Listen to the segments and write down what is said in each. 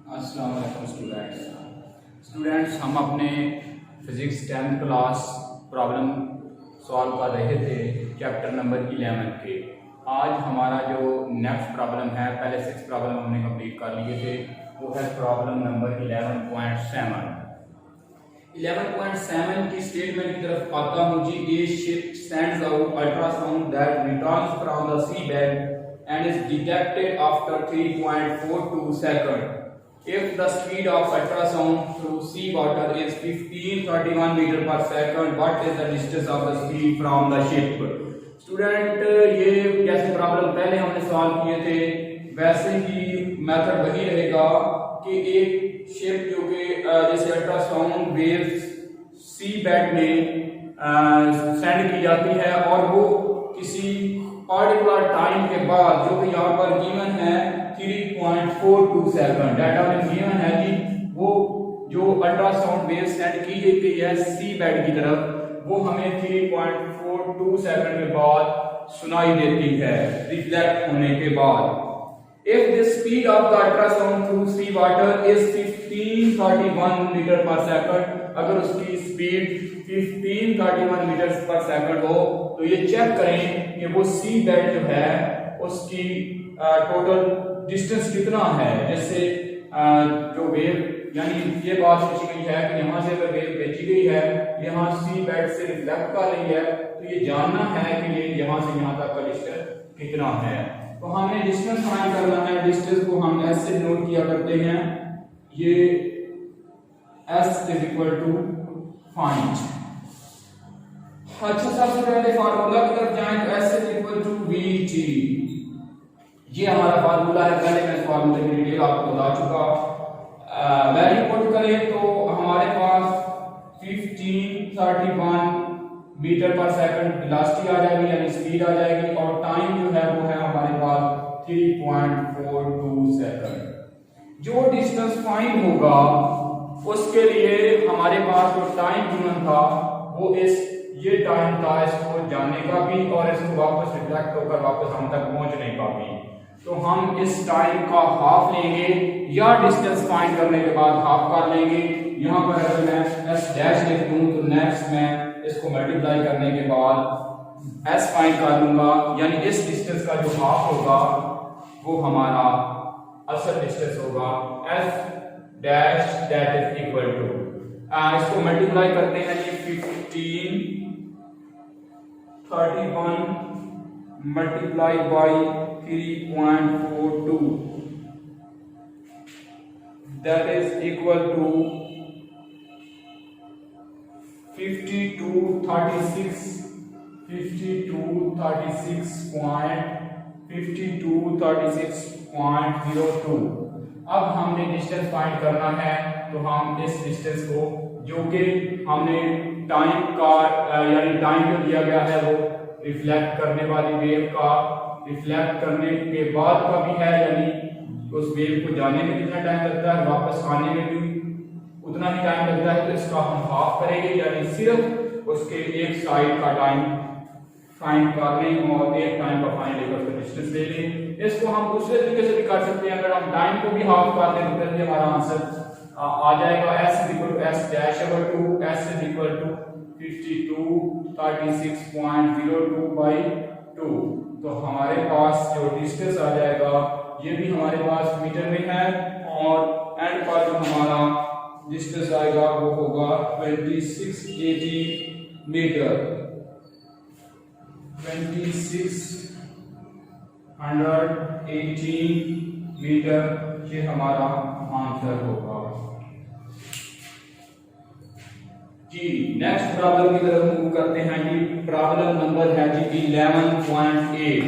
अस्सलाम वालेकुम स्टूडेंट्स, हम अपने physics 10th class problem solve कर रहे थे चैप्टर नंबर 11 के। आज हमारा जो नेक्स्ट प्रॉब्लम है, पहले 6 प्रॉब्लम हमने कंप्लीट कर लिए थे, वो है प्रॉब्लम नंबर 11.7। 11.7 की स्टेटमेंट की तरफ आता हूँ जी। A ship sends out ultrasound that returns from the sea bed and is detected after 3.42 seconds. If the speed of ultrasound through sea water is 1531 meter per second, what is the distance of the speed from the ship? Student, ये जैसे problem पहले हमने solve किए थे वैसे ही method वही रहेगा कि एक शिप जो कि जैसे अल्ट्रासाउंड वेव्स सी बेड में सेंड की जाती है और वो किसी पार्टिकुलर टाइम के बाद, जो कि यहाँ पर गिवन है 3.42 सेकंड डाटा में गिवन है जी, वो जो अल्ट्रासाउंड वेव सेंड की जाती है सी बेड की तरफ, वो हमें 3.42 सेकंड के बाद सुनाई देती है रिफ्लेक्ट होने के बाद। If the speed of the ultrasound through sea water is 1531 metre per second, अगर उसकी स्पीड 1531 मीटर पर सेकंड हो तो ये चेक करें कि वो सी बेड जो है उसकी टोटल डिस्टेंस कितना है। जैसे जो वेव, यानी ये बात सोची गई है कि यहाँ से अगर वेव भेजी गई है, यहाँ सी बेड से रिफ्लेक्ट कर रही है, तो ये जानना है कि ये यहाँ से यहाँ तक का डिस्टेंस कितना है। तो हमें डिस्टेंस फाइंड करना है। डिस्टेंस को हम एस से नोट किया करते हैं। ये s is equal to find. अच्छा, सबसे पहले फार्मूला की तरफ जाएं तो s is equal to v t, ये हमारा फार्मूला है। पहले मैं इस फार्मूले की डिटेल आपको बता चुका। वैल्यू पुट करें तो हमारे पास 1531 मीटर पर सेकंड वेलोसिटी आ जाएगी, यानी स्पीड आ जाएगी, और टाइम जो है वो है हमारे पास 3.42 सेकंड। जो डिस्टेंस फाइंड होगा उसके लिए हमारे पास जो टाइम गिवन था वो ये टाइम था इसको जानने का भी और इसको वापस रिफ्लेक्ट होकर वापस हम तक पहुंचने का भी। तो हम इस टाइम का हाफ लेंगे या डिस्टेंस फाइंड करने के बाद हाफ कर लेंगे। यहाँ पर अगर मैं एस डैश लिख दूं तो नेक्स्ट में इसको मल्टीप्लाई करने के बाद एस फाइंड कर लूंगा, यानी इस डिस्टेंस का जो हाफ होगा वो हमारा असल डिस्टेंस होगा s dash that is equal to, इसको मल्टीप्लाई करते हैं जी 1531 multiply by 3.42 that is equal to 5236.02। अब हमने डिस्टेंस फाइंड करना है, तो हम इस डिस्टेंस को जो कि हमने टाइम का यानी टाइम जो दिया गया है वो रिफ्लेक्ट करने वाली वेव का रिफ्लेक्ट करने के बाद का भी है, यानी उस वेव को जाने में कितना टाइम लगता है, वापस आने में भी उतना ही टाइम लगता है, तो इसका हम हाफ करेंगे, यानी सिर्फ उसके एक साइड का टाइम फाइंड कर लें और एक टाइम का फाइंड लेकर उसका डिस्टेंस ले लें। इसको हम दूसरे तरीके से भी कर सकते हैं। अगर हम टाइम को भी हाफ कर दें तो फिर हमारा आंसर आ जाएगा s is equal to s dash over 2, s is equal to 5236.02 by 2। तो हमारे पास जो डिस्टेंस आ जाएगा ये भी हमारे पास मीटर में है, और एंड पर जो हमारा डिस्टेंस आएगा वो होगा 2680 मीटर, 2680 मीटर, ये हमारा आंसर होगा जी। नेक्स्ट प्रॉब्लम की तरफ मूव करते हैं जी। प्रॉब्लम नंबर है जी 11.8।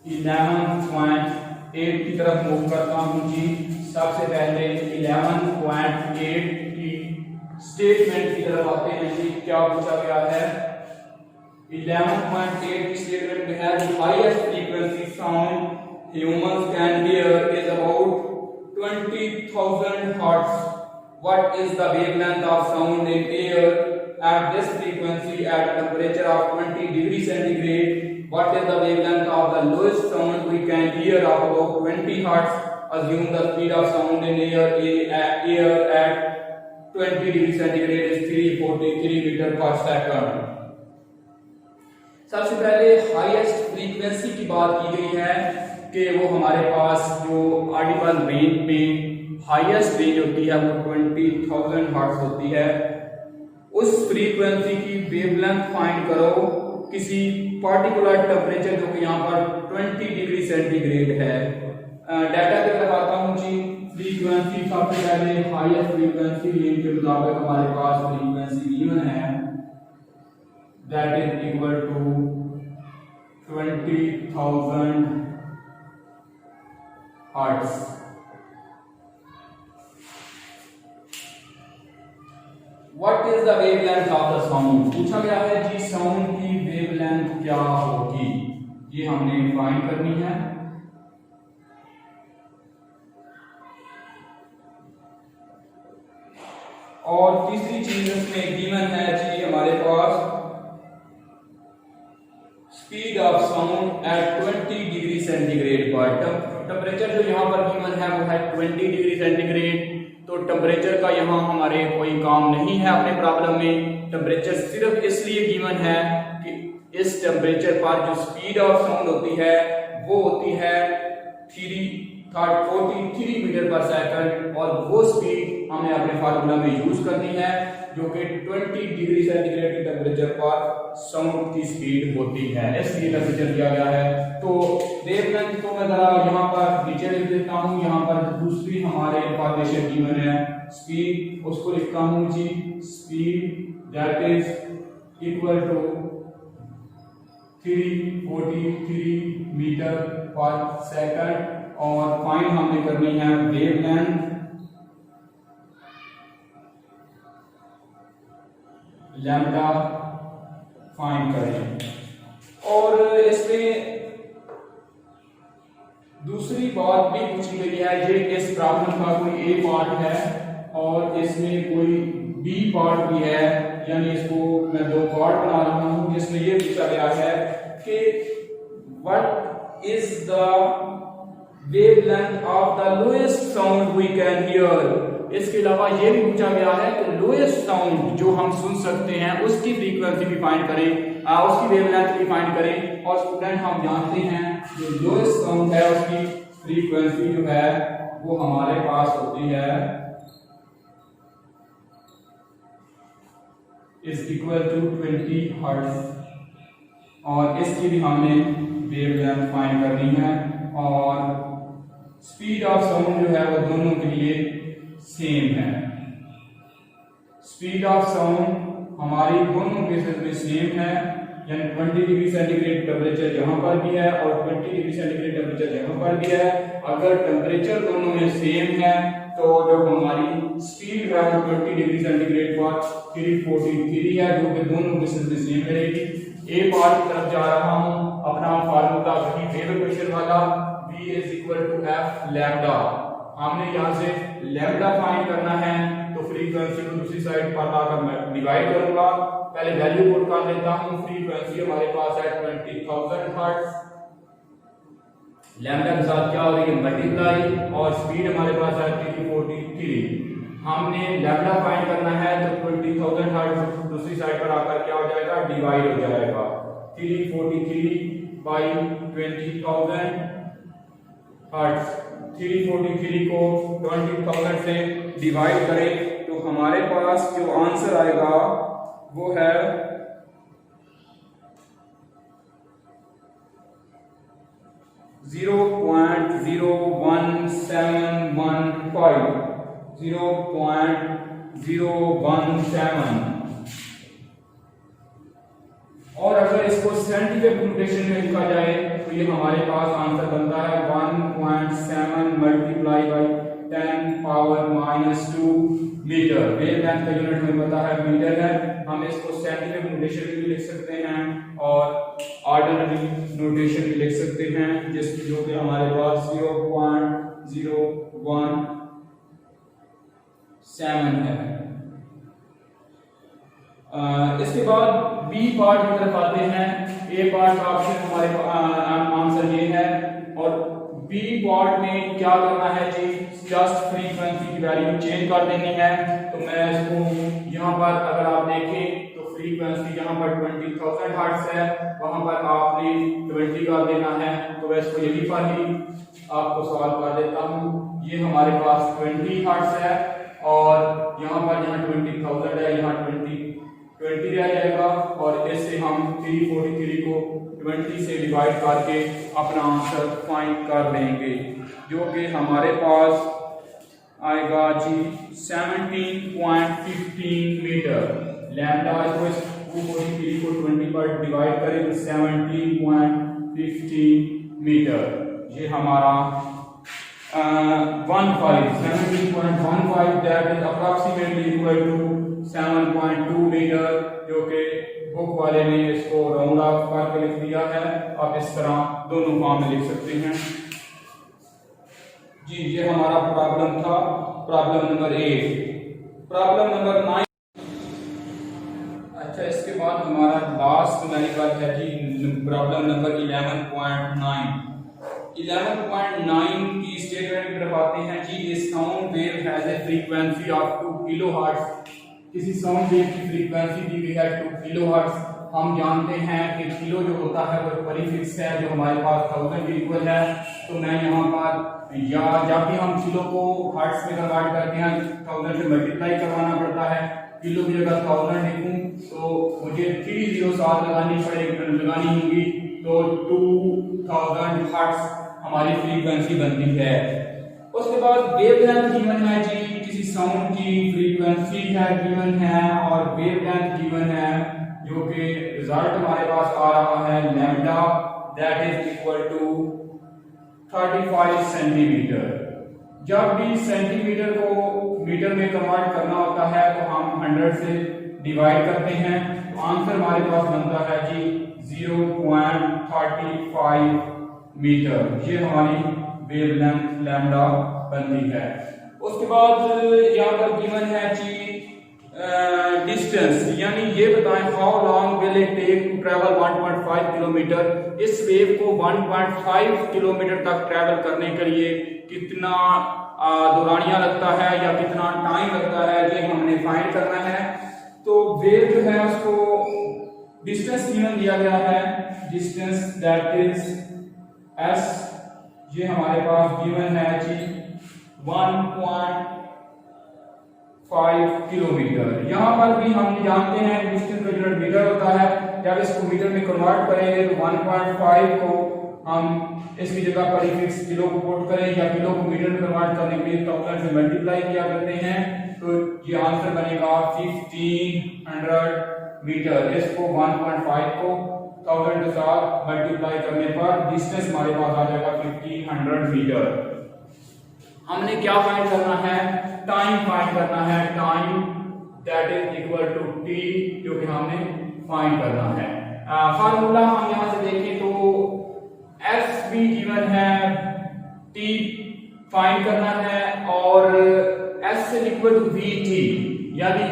11.8 की तरफ मूव करता हूं जी। सबसे पहले 11.8 की स्टेटमेंट की तरफ आते हैं जी। क्या पूछा गया है? 11.8 की स्टेटमेंट में है the highest frequency sound humans can hear is about 20,000 hertz. What is the wavelength of sound in air at this frequency at a temperature of 20 degrees centigrade? What is the wavelength of the lowest sound we can hear of about 20 hertz? assume the speed of sound in air at 20 degree centigrade is 343 metre per second. सबसे पहले highest frequency की बात की गई है कि वो हमारे पास जो ऑडिबल रेंज में हाईएस्ट रेंज होती है वो 20,000 हर्ट्ज होती है। उस फ्रीक्वेंसी की वेवलेंथ फाइंड करो किसी पार्टिकुलर टेम्परेचर जो कि यहाँ पर 20 डिग्री सेंटीग्रेड है। डाटा पे लगाता हूँ जी। फ्रीक्वेंसी सबसे पहले हाईएस्ट फ्रीक्वेंसी रेंज के मुताबिक हमारे पास फ्रीक्वेंसी गिवन है that is equal to 20,000 hertz. What is the wavelength of the sound? पूछा गया है जी साउंड की वेवलेंथ क्या होगी, ये हमने फाइंड करनी है। और तीसरी चीज इसमें गिवन है जी हमारे पास speed of sound at 20 degree centigrade पर। टेम्परेचर जो यहाँ पर गिवन है वो है 20 डिग्री सेंटीग्रेड। तो टेम्परेचर का यहाँ हमारे कोई काम नहीं है अपने प्रॉब्लम में। टेम्परेचर सिर्फ इसलिए गिवन है कि इस टेम्परेचर पर जो स्पीड ऑफ साउंड होती है वो होती है 43 मीटर पर सेकंड, और वो स्पीड हमें अपने फार्मूला में यूज करनी है जो कि 20 डिग्री सेंटीग्रेड के टेम्परेचर पर साउंड की स्पीड होती है। इसलिए टेम्परेचर दिया गया है। तो वेवलेंथ को मैं जरा यहाँ पर नीचे लिख देता हूँ। यहाँ पर दूसरी हमारे इंफॉर्मेशन गिवन है स्पीड, उसको लिखता हूँ जी speed that is equal to 343 metre per second, और फाइंड हमने करनी है वेवलेंथ लैम्डा फाइंड करें। और इसमें दूसरी बात भी पूछी गई है ये इस प्रॉब्लम का कोई ए पार्ट है और इसमें कोई बी पार्ट भी है, यानी इसको मैं दो पार्ट बना रहा हूं जिसमें ये पूछा गया है कि what is the wavelength of the lowest sound we can hear. इसके अलावा ये भी पूछा गया है कि लोएस्ट साउंड जो हम सुन सकते हैं उसकी फ्रीक्वेंसी भी फाइंड करें, उसकी वेवलेंथ भी फाइंड करें। और स्टूडेंट हम जानते हैं जो लोएस्ट साउंड है उसकी फ्रीक्वेंसी जो है वो हमारे पास होती है इज इक्वल टू 20 हर्ट्ज, और इसकी भी हमने वेवलेंथ फाइंड करनी है। और स्पीड ऑफ साउंड जो है वो दोनों के लिए सेम है। स्पीड ऑफ साउंड हमारी दोनों केसेस में सेम है, यानी 20 डिग्री सेंटीग्रेड टेम्परेचर यहाँ पर भी है और 20 डिग्री सेंटीग्रेड टेम्परेचर यहाँ पर भी है। अगर टेम्परेचर दोनों में सेम है तो जो हमारी स्पीड है वो 20 डिग्री सेंटीग्रेड पर 343 है, जो कि दोनों केसेस में सेम रहेगी। ए पार्ट की तरफ जा रहा हूँ, अपना फार्मूला वही वेव इक्वेशन वाला V is equal to f lambda. हमने यहाँ से लैम्डा फाइंड करना है तो फ्रीक्वेंसी को दूसरी साइड पर लाकर मैं डिवाइड करूंगा। पहले वैल्यू पुट कर देता हूँ। फ्रीक्वेंसी हमारे पास है 20,000 हर्ट्ज, लैम्डा के साथ क्या हो रही है मल्टीप्लाई, और स्पीड हमारे पास है 343। हमने लैम्डा फाइंड करना है तो 20,000 हर्ट्ज दूसरी साइड पर आकर क्या हो जाएगा डिवाइड हो जाएगा। 343 बाई 20,000 हर्ट्ज, 343 को 20,000 से डिवाइड करें तो हमारे पास जो आंसर आएगा वो है 0.01715। और अगर इसको साइंटिफिक नोटेशन में लिखा जाए तो ये हमारे पास आंसर बनता है 1.7 multiply by 10 power -2 metre. Wavelength का यूनिट हमें पता है मीटर है। हम इसको साइंटिफिक नोटेशन में भी लिख सकते हैं और ऑर्डिनरी नोटेशन भी लिख सकते हैं, जिसकी जो कि हमारे पास 0.017 है। इसके बाद बी पार्ट की तरफ आते हैं। ए पार्ट का ऑप्शन हमारे आंसर ये है, और बी पार्ट में क्या करना है वैल्यू चेंज कर देनी है। तो मैं इसको यहाँ पर अगर आप देखें तो फ्रीक्वेंसी यहाँ पर 20,000 हर्ट्ज है, वहां पर आपने 20 कर देना है। तो मैं इसको यही पर ही आपको सॉल्व कर देता हूँ। ये हमारे पास 20 हर्ट्ज है और यहाँ पर 20,000 है, यहाँ 20 रह जाएगा और इससे हम 343 को 20 से डिवाइड करके अपना आंसर फाइंड कर लेंगे, जो कि हमारे पास आएगा जी 17.15 मीटर। लैम्डा इसको 243 को 20 पर डिवाइड करें तो 17.15 मीटर। ये हमारा 17.15 that is approximately equal to 7.2 metre, जो कि बुक वाले ने इसको राउंड ऑफ करके लिख दिया है। आप इस तरह दोनों फॉर्म में लिख सकते हैं जी। ये हमारा प्रॉब्लम था, प्रॉब्लम नंबर 8। Problem number 9। अच्छा, इसके बाद हमारा लास्ट न्यूमेरिकल है जी प्रॉब्लम नंबर 11.9। 11.9 की स्टेटमेंट की तरफ आते हैं जी। A sound wave has a frequency of 2 kilohertz. किसी साउंड वेव की फ्रीक्वेंसी दी गई है 2 किलोहर्ट्ज। हम जानते हैं कि किलो जो होता है वो प्रीफिक्स है जो हमारे पास 1000 के इक्वल है। तो मैं यहाँ पर या जब भी हम किलो को हर्ट्ज में कन्वर्ट करते हैं 1000 से मल्टीप्लाई करवाना पड़ता है। किलो की जगह 1000 लिखूं तो मुझे 3 0 साथ लगानी होगी, तो 2000 हर्ट्ज हमारी फ्रीक्वेंसी बनती है। उसके बाद वेवलेंथ गिवन है जी। किसी साउंड की फ्रीक्वेंसी है गिवन है और वेवलेंथ गिवन है, जो कि रिजल्ट हमारे पास आ रहा है lambda that is equal to 35 centimetre. जब भी सेंटीमीटर को मीटर में कन्वर्ट करना होता है तो हम 100 से डिवाइड करते हैं, तो आंसर हमारे पास बनता है जी 0.35 मीटर। ये हमारी वेवलेंथ लैम्डा बनती है। उसके बाद यहाँ पर गिवन है जी डिस्टेंस, यानी ये बताएं how long will it take to travel 1.5 kilometre. इस वेव को 1.5 किलोमीटर तक ट्रैवल करने के लिए कितना दौरानिया लगता है या कितना टाइम लगता है, ये हमने फाइंड करना है। तो वेव जो है उसको डिस्टेंस गिवन दिया गया है, डिस्टेंस दैट इज s। ये हमारे पास गिवन है जी 1.5 किलोमीटर। यहाँ पर भी हम जानते हैं डिस्टेंस का यूनिट मीटर होता है। जब इसको मीटर में कन्वर्ट करेंगे तो 1.5 को हम इसकी जगह प्रीफिक्स किलो को पुट करें या किलो को मीटर में कन्वर्ट करने के लिए 1000 से मल्टीप्लाई किया करते हैं, तो ये आंसर बनेगा 1500 मीटर। इसको 1.5 को 1000 के साथ मल्टीप्लाई करने पर डिस्टेंस हमारे पास आ जाएगा 1500 मीटर। हमने क्या फाइंड करना है? टाइम फाइंड करना है। Time that is equal to t, जो कि हमने फाइंड करना है। फार्मूला हम यहां से देखें तो एस भी गिवन है, टी फाइंड करना है और एस से इक्वल टू वी टी, यानी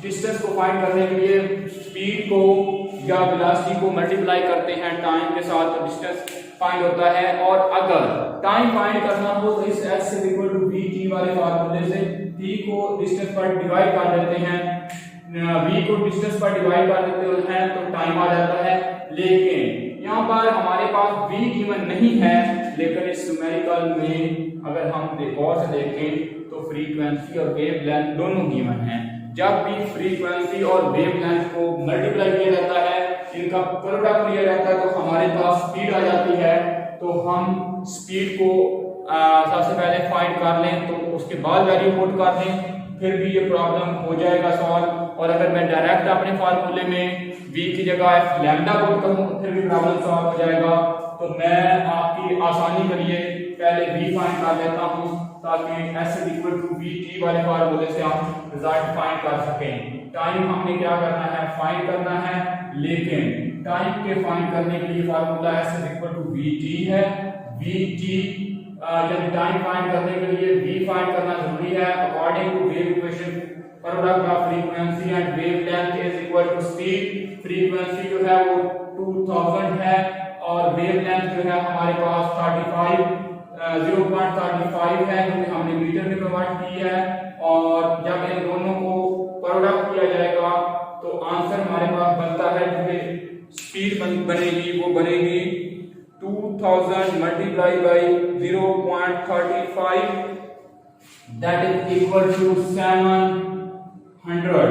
डिस्टेंस को फाइंड करने के लिए स्पीड को या वेलोसिटी को मल्टीप्लाई करते हैं टाइम के साथ, तो डिस्टेंस फाइंड होता है। और अगर टाइम फाइंड करना हो तो इस s से इक्वल टू v t वाले फार्मूले से t को डिस्टेंस पर डिवाइड कर देते हैं, v को डिस्टेंस पर डिवाइड कर देते हैं तो टाइम आ जाता है। लेकिन यहाँ पर हमारे पास v गिवन नहीं है, लेकिन इस न्यूमेरिकल में अगर हम गौर से देखें तो फ्रीक्वेंसी और वेवलेंथ दोनों गिवन हैं। जब भी फ्रीक्वेंसी और वेवलेंथ को मल्टीप्लाई किया जाता है, इनका प्रोडक्ट लिया जाता है, तो हमारे पास स्पीड आ जाती है। तो हम स्पीड को सबसे पहले फाइंड कर लें, तो उसके बाद वैल्यू पुट कर दें, फिर भी ये प्रॉब्लम हो जाएगा सॉल्व। और अगर मैं डायरेक्ट अपने फार्मूले में v की जगह लैम्डा पुट करूं तो फिर भी प्रॉब्लम सॉल्व हो जाएगा। तो मैं आपकी आसानी के लिए पहले v फाइंड कर लेता हूं, ताकि s इक्वल टू vt वाले फार्मूले से हम रिजल्ट फाइंड कर सकें। टाइम हमने क्या करना है? फाइंड करना है, लेकिन टाइम के फाइंड करने के लिए formula s equal to vt है। vt यानी टाइम फाइंड करने के लिए v फाइंड करना जरूरी है। According to wave equation product of frequency and wavelength is equal to speed. Frequency जो है वो 2000 है और वेवलेंथ जो है हमारे पास 0.35 है, क्योंकि हमने मीटर में 1 t है, और जब इन दोनों को प्रोडक्ट किया जाएगा तो आंसर हमारे पास बनता है, जो स्पीड बनेगी वो बनेगी 2000 multiply by 0.35, that is equal to 700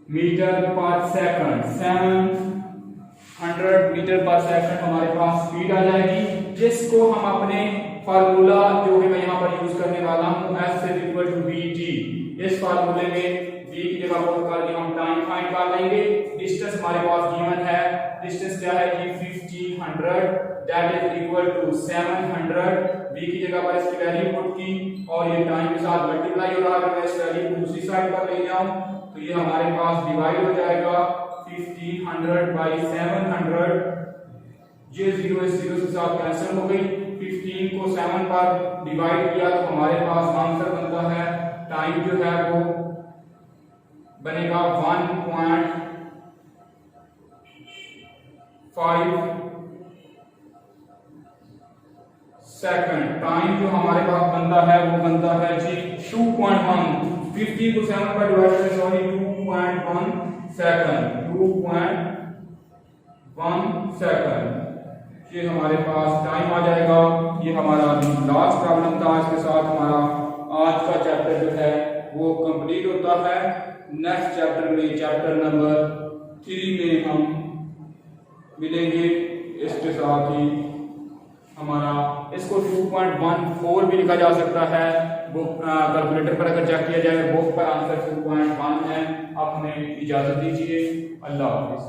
metre per second. 700 metre per second हमारे पास स्पीड आ जाएगी, जिसको हम अपने फार्मूला जो है मैं यहाँ पर यूज करने वाला हूँ S is equal to VT। इस फार्मूले में v की जगह पुट करके हम टाइम फाइंड कर लेंगे। डिस्टेंस हमारे पास गिवन है, डिस्टेंस क्या है कि 1500, that is equal to 700। v की जगह पर इसकी वैल्यू पुट की और ये टाइम के साथ मल्टीप्लाई हो रहा है। मैं इस वैल्यू को दूसरी साइड पर ले जाऊं तो ये हमारे पास डिवाइड हो जाएगा 1500 बाई 700। ये 0 इस 0 के साथ कैंसिल हो गई। 15 को 7 पर डिवाइड किया तो हमारे पास आंसर बनता है, टाइम जो है वो बनेगा 1.5 सेकंड। टाइम जो हमारे पास बनता है वो बनता है जी 2.1। 15 को 7 पर डिवाइड करें, सॉरी 2.1 सेकंड। 2.1 सेकंड ये हमारे पास टाइम आ जाएगा। ये हमारा लास्ट प्रॉब्लम था। इसके साथ हमारा आज का चैप्टर जो है वो कंप्लीट होता है। नेक्स्ट चैप्टर में, चैप्टर नंबर 3 में हम मिलेंगे। इसके साथ ही हमारा इसको 2.14 भी लिखा जा सकता है। बुक कैलकुलेटर पर अगर चेक किया जाए, बुक पर आंसर 2.1 है। आप हमें इजाजत दीजिए। अल्लाह हाफिज।